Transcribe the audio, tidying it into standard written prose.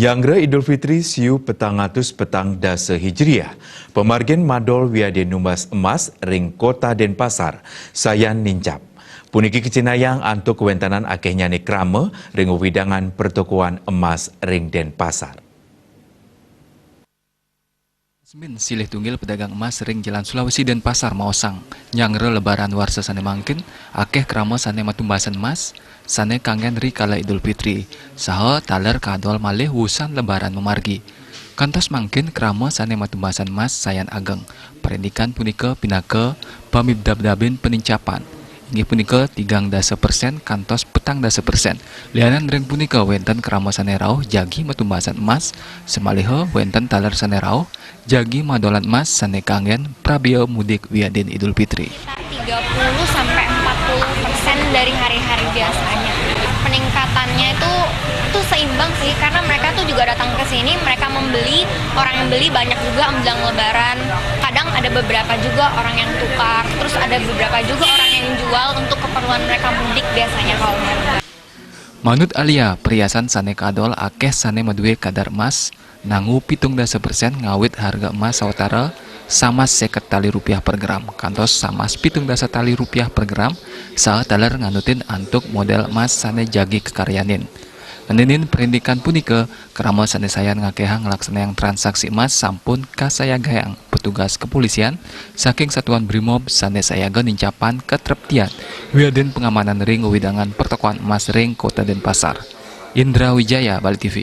Nyangre Idul Fitri siu petang atus petang dasa Hijriah. Pemargin Madol Wiade Numbas Emas ring Kota Denpasar sayan nincap. Puniki kecinayang antuk kewentanan akehnya ni krama ring widangan pertokoan emas ring Denpasar. Semin silih tunggil pedagang emas ring Jalan Sulawesi Denpasar Maosang. Nyangre lebaran warsa sane mangkin akeh krama sane matumbasan emas sane kangen ri kala Idul Fitri. Saha taler kadol malih wusan lebaran memargi. Kantos mangkin krama sane matumbasan emas sayan ageng. Perindikan punika pinake pamibdab-dabin penincapan. Inggih punika 3% kantos petang dasa persen. Lianan ring punika wenten krama sane rauh jagi matumbasan emas, semaliha wenten taler sane rauh jagi madolan emas sane kangen prabio mudik wiadin Idul Fitri. 30 sampai 40% dari hari-hari biasanya. Peningkatannya itu seimbang sih, karena mereka tuh juga datang ke sini, mereka membeli, orang yang beli banyak juga menjelang lebaran. Kadang ada beberapa juga orang yang tukar, terus ada beberapa juga orang yang jual untuk keperluan mereka mudik biasanya kalau lebaran. Manut Alia, perhiasan sane kadol akeh sane maduwe kadar emas nangu 17% ngawit harga emas sawetara sama 50 tali rupiah per gram, kantos sama 17 tali rupiah per gram, saha taler nganutin antuk model emas sane jagi kekaryanin. Ngenin perindikan punika, krama sane sayan ngakehang ngelaksanayang transaksi emas sampun kasayagayang petugas kepolisian saking satuan Brimob sane sayaga nincapan ketreptian wiadin pengamanan ring widangan pertokoan emas ring Kota Denpasar. Indra Wijaya, Bali TV.